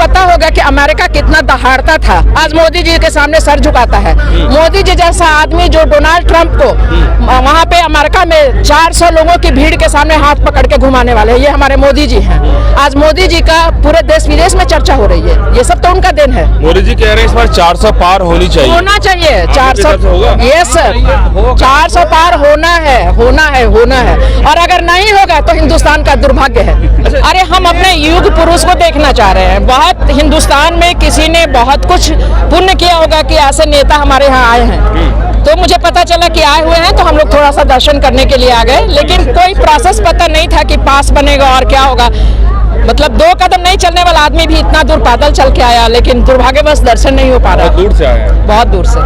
पता होगा कि अमेरिका कितना दहाड़ता था, आज मोदी जी के सामने सर झुकाता है। मोदी जी जैसा आदमी जो डोनाल्ड ट्रंप को वहाँ पे अमेरिका में 400 लोगों की भीड़ के सामने हाथ पकड़ के घुमाने वाले, ये हमारे मोदी जी हैं। आज मोदी जी का पूरे देश विदेश में चर्चा हो रही है, ये सब तो उनका दिन है। मोदी जी कह रहे हैं इस बार 400 पार होनी चाहिए, होना चाहिए 400। ये सर 400 पार होना है। और अगर नहीं होगा तो हिंदुस्तान का दुर्भाग्य है। अरे हम अपने युग पुरुष को देखना चाह रहे हैं। बहुत हिंदुस्तान में किसी ने बहुत कुछ पुण्य किया होगा कि ऐसे नेता हमारे यहाँ आए हैं, तो मुझे पता चला कि आए हुए हैं, तो हम लोग थोड़ा सा दर्शन करने के लिए आ गए। लेकिन कोई प्रोसेस पता नहीं था कि पास बनेगा और क्या होगा। मतलब 2 कदम नहीं चलने वाला आदमी भी इतना दूर पैदल चल के आया, लेकिन दुर्भाग्यवश दर्शन नहीं हो पा रहा। बहुत दूर से आया, बहुत दूर से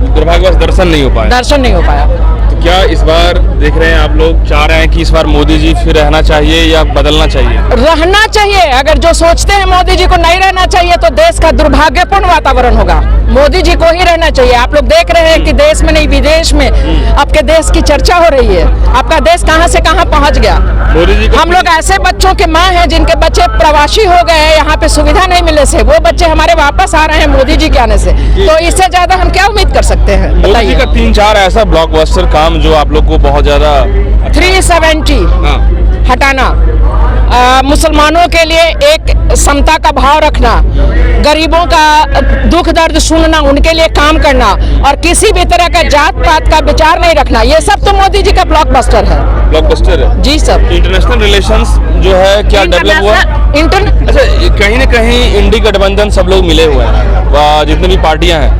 दुर्भाग्यवश दर्शन नहीं हो पाया। तो क्या इस बार देख रहे हैं आप लोग, चाह रहे हैं कि इस बार मोदी जी फिर रहना चाहिए या बदलना चाहिए? रहना चाहिए। अगर जो सोचते हैं मोदी जी को नहीं रहना चाहिए तो देश का दुर्भाग्यपूर्ण वातावरण होगा। मोदी जी को ही रहना चाहिए। आप लोग देख रहे हैं कि देश में नहीं विदेश में आपके देश की चर्चा हो रही है। आपका देश कहां से कहां पहुंच गया। मोदी जी हम लोग ऐसे बच्चों के माँ हैं जिनके बच्चे प्रवासी हो गए हैं, यहाँ पे सुविधा नहीं मिलने से, वो बच्चे हमारे वापस आ रहे हैं मोदी जी के आने से। तो इससे ज्यादा हम क्या उम्मीद कर सकते हैं? मोदी जी का 3-4 ऐसा ब्लॉकबस्टर काम जो आप लोग को बहुत ज्यादा 370 हटाना, मुसलमानों के लिए एक समता का भाव रखना, गरीबों का दुख दर्द सुनना, उनके लिए काम करना, और किसी भी तरह का जात पात का विचार नहीं रखना, ये सब तो मोदी जी का ब्लॉकबस्टर है। ब्लॉकबस्टर है जी सर। इंटरनेशनल रिलेशंस जो है क्या डेवलप हुआ? अच्छा, कहीं न कहीं इंडी गठबंधन सब लोग मिले हुए हैं, जितने भी पार्टियां हैं,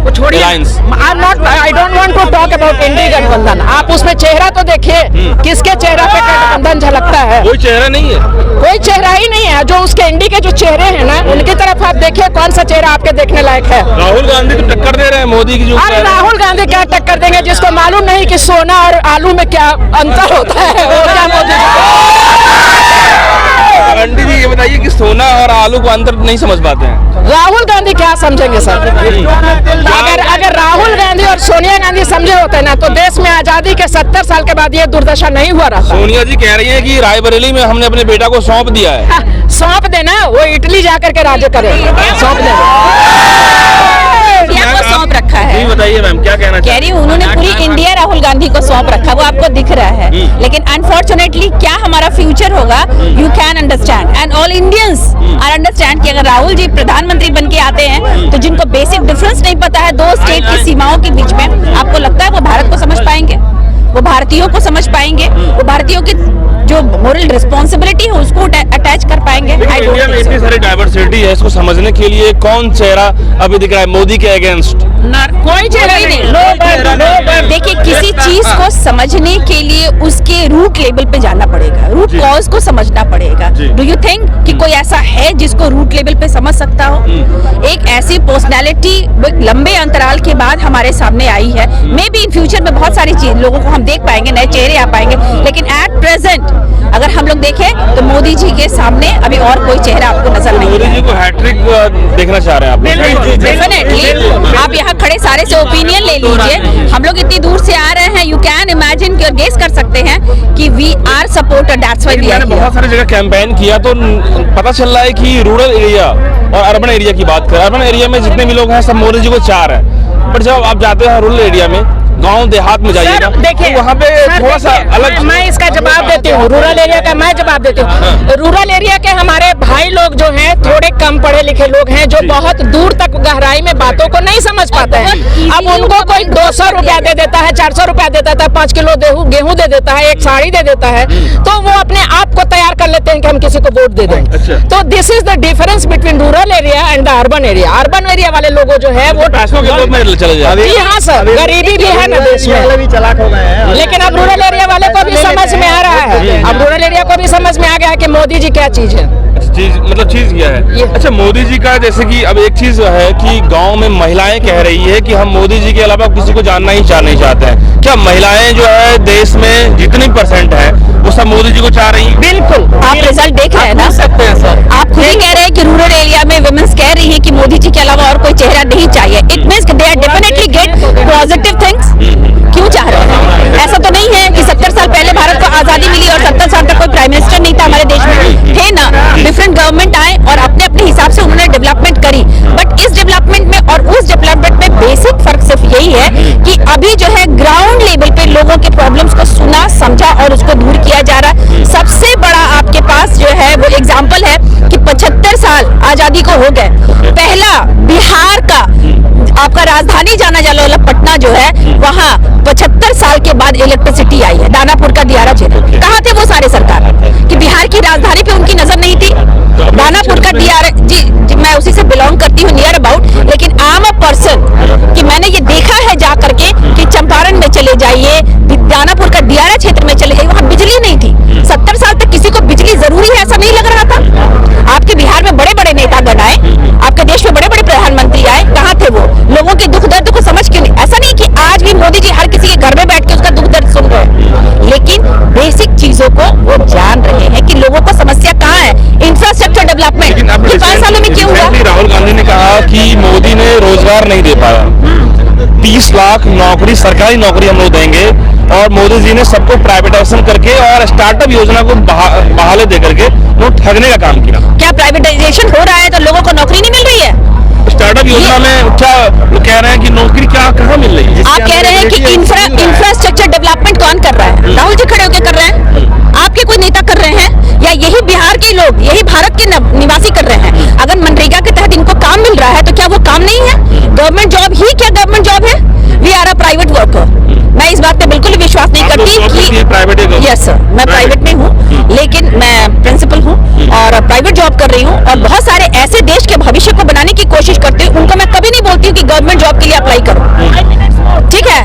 I don't want to talk about INDI गठबंधन। आप उसमें चेहरा तो देखिए, किसके चेहरा पे गठबंधन झलकता है? कोई चेहरा नहीं है, कोई चेहरा ही नहीं है। जो उसके इंडी के जो चेहरे हैं ना, उनकी तरफ आप देखिए, कौन सा चेहरा आपके देखने लायक है? राहुल गांधी तो टक्कर दे रहे हैं मोदी की। अरे राहुल गांधी क्या टक्कर देंगे? जिसको मालूम नहीं कि सोना और आलू में क्या अंतर होता है, वो क्या मोदी आंटी जी ये बताइए कि सोना और आलू को अंतर नहीं समझ पाते हैं। राहुल गांधी क्या समझेंगे सर? अगर राहुल गांधी और सोनिया गांधी समझे होते ना, तो देश में आजादी के 70 साल के बाद ये दुर्दशा नहीं हुआ रहता। सोनिया जी कह रही है कि रायबरेली में हमने अपने बेटा को सौंप दिया है। सौंप देना, वो इटली जाकर के राज्य करे, सौंप देना। सौंप रखा है। बताइए मैम क्या कहना कह रही हूँ, उन्होंने पूरी इंडिया राहुल गांधी को सौंप रखा, वो आपको दिख रहा है। लेकिन अनफॉर्चुनेटली क्या हमारा फ्यूचर होगा, you can understand and all Indians are understand कि अगर राहुल जी प्रधानमंत्री बन के आते हैं, तो जिनको बेसिक डिफरेंस नहीं पता है 2 स्टेट की सीमाओं के बीच में, आपको लगता है वो भारत को समझ पाएंगे? वो भारतीयों को समझ पाएंगे? वो भारतीयों की जो मोरल रिस्पॉन्सिबिलिटी है उसको अटैच कर पाएंगे? इंडिया में इतनी सारी डाइवर्सिटी है, इसको समझने के लिए कौन चेहरा अभी दिख रहा है मोदी के अगेंस्ट? कोई चेहरा नहीं। देखिए, किसी चीज को समझने के लिए उसके रूट लेवल पे जाना पड़ेगा, रूट कॉज को समझना पड़ेगा। डू यू थिंक कि कोई ऐसा है जिसको रूट लेवल पे समझ सकता हो? एक ऐसी पर्सनैलिटी लंबे अंतराल के बाद हमारे सामने आई है। मे बी इन फ्यूचर में बहुत सारी चीज लोगों को हम देख पाएंगे, नए चेहरे आ पाएंगे, लेकिन एट प्रेजेंट अगर हम लोग देखें तो मोदी जी के सामने अभी और कोई चेहरा आपको नजर नहीं। मोदी जी को हैट्रिक देखना चाह रहे हैं आप? डेफिनेटली। आप यहाँ खड़े सारे से ओपिनियन ले लीजिए। हम लोग इतनी दूर से आ रहे हैं, यू कैन इमेजिन और गेस कर सकते हैं कि we are supporter, that's why we are. मैंने बहुत सारी जगह कैंपेन किया तो पता चल रहा है कि रूरल एरिया और अर्बन एरिया की बात करें, अर्बन एरिया में जितने भी लोग हैं सब मोदी जी को चाह रहे हैं, बट जब आप जाते हैं रूरल एरिया में, गांव देहात में जाइएगा, देखिए वहाँ पे थोड़ा सा अलग। मैं इसका जवाब देती हूँ, रूरल एरिया का मैं जवाब देती हूँ। रूरल एरिया के हमारे भाई लोग जो हैं, थोड़े कम पढ़े लिखे लोग हैं, जो बहुत दूर तक गहराई में बातों को नहीं समझ पाते हैं। अब उनको कोई 200 रुपया दे देता है, 400 रुपया दे देता है, 5 किलो गेहूं दे देता है, एक साड़ी दे देता है, तो वो अपने आप को तैयार कर लेते हैं कि हम किसी को वोट दे दें। तो this is the difference between rural area and the urban area. Urban area वाले लोग जो है वो पैसों के लोग में चले जाते हैं। हाँ सर, गरीबी भी है ना देश में, चलाक हो गए हैं। लेकिन अब रूरल एरिया वाले को भी समझ में आ रहा है, अब रूरल एरिया को भी समझ में आ गया है कि मोदी जी क्या चीज है। चीज क्या है? अच्छा, मोदी जी का जैसे कि अब एक चीज है कि गांव में महिलाएं कह रही है कि हम मोदी जी के अलावा किसी को जानना ही नहीं चाहते हैं। क्या महिलाएं जो है देश में जितनी % है वो सब मोदी जी को चाह रही है? बिल्कुल, आप रिजल्ट देख रहे हैं ना, सकते हैं सर। आप खुद ही कह रहे हैं कि रूरल एरिया में वुमेन्स कह रही है कि मोदी जी के अलावा और कोई चेहरा नहीं चाहिए। It means they are definitely get positive things. क्यों चाह रहे हैं? ऐसा तो नहीं है कि 70 साल पहले भारत को आजादी मिली और 70 साल तक कोई प्राइम मिनिस्टर नहीं था हमारे देश में, थे ना। डिफरेंट गवर्नमेंट आए और अपने अपने हिसाब से उन्होंने उन्होंने डेवलपमेंट करी, बट इस डेवलपमेंट में और उस डेवलपमेंट में बेसिक फर्क सिर्फ यही है कि अभी जो है ग्राउंड लेवल पे लोगों के प्रॉब्लम्स को सुना, समझा और उसको दूर किया जा रहा है। सबसे बड़ा आपके पास जो है वो एग्जाम्पल है कि 75 साल आजादी को हो गए, पहला बिहार का आपका राजधानी जाना जाने वाला पटना जो है वहाँ 75 साल के बाद इलेक्ट्रिसिटी आई है। दानापुर का दियारा क्षेत्र, कहाँ थे वो सारे सरकार कि बिहार की राजधानी पे उनकी नजर नहीं थी? दानापुर का दियारा, जी मैं उसी से बिलोंग करती हूँ नियर अबाउट, लेकिन आम अ पर्सन कि मैंने ये देखा है जा करके कि चंपारण में चले जाइए, दानापुर का दियारा क्षेत्र में चले जाइए, वहाँ बिजली नहीं थी। 70 साल तक किसी को बिजली जरूरी है ऐसा नहीं लग रहा था। आपके बिहार में बड़े बड़े नेतागण आए, आपके देश में बड़े बड़े प्रधानमंत्री आए, कहाँ थे वो? लोगों के दुख दर्द को समझ के नहीं। ऐसा नहीं कि आज भी मोदी जी हर किसी के घर में बैठ के उसका दुख दर्द सुन रहे हैं, लेकिन बेसिक चीजों को वो जान रहे हैं कि लोगों को समस्या कहाँ है। इंफ्रास्ट्रक्चर डेवलपमेंट ये 5 सालों में क्यों हुआ? राहुल गांधी ने कहा कि मोदी ने रोजगार नहीं दे पाया, 30 लाख नौकरी, सरकारी नौकरी हम लोग देंगे, और मोदी जी ने सबको प्राइवेटाइजेशन करके और स्टार्टअप योजना को बहाले दे करके वो ठगने का काम किया। क्या प्राइवेटाइजेशन हो रहा है तो लोगों को नौकरी नहीं मिल रही है? स्टार्टअप योजना में क्या लोग कह रहे हैं कि नौकरी कहाँ मिल रही है? आप कह रहे हैं कि इंफ्रास्ट्रक्चर डेवलपमेंट कौन कर रहा है? राहुल जी खड़े होकर कर रहे हैं? आपके कोई नेता कर रहे हैं? या यही बिहार के लोग, यही भारत के निवासी कर रहे हैं? अगर मनरेगा के तहत इनको काम मिल रहा है तो क्या वो काम नहीं है? गवर्नमेंट जॉब ही क्या गवर्नमेंट जॉब है? We are a private worker. मैं इस बात पे बिल्कुल विश्वास नहीं करती कि यस सर, मैं प्राइवेट में हूँ, लेकिन मैं प्रिंसिपल हूँ और प्राइवेट जॉब कर रही हूँ, और बहुत सारे ऐसे देश के भविष्य को बनाने की कोशिश करती हूँ। उनको मैं कभी नहीं बोलती हूँ कि गवर्नमेंट जॉब के लिए अप्लाई करो, ठीक है?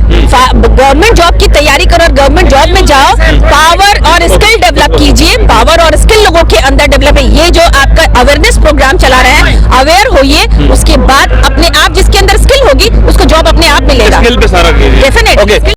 गवर्नमेंट जॉब की तैयारी करो और गवर्नमेंट जॉब में जाओ, पावर और स्किल डेवलप कीजिए, पावर और स्किल लोगों के अंदर डेवलप है। ये जो आपका अवेयरनेस प्रोग्राम चला रहे हैं, अवेयर होइए, उसके बाद अपने आप जिसके अंदर स्किल होगी उसको जॉब अपने आप मिलेगा। स्किल पे सारा डेफिनेटली।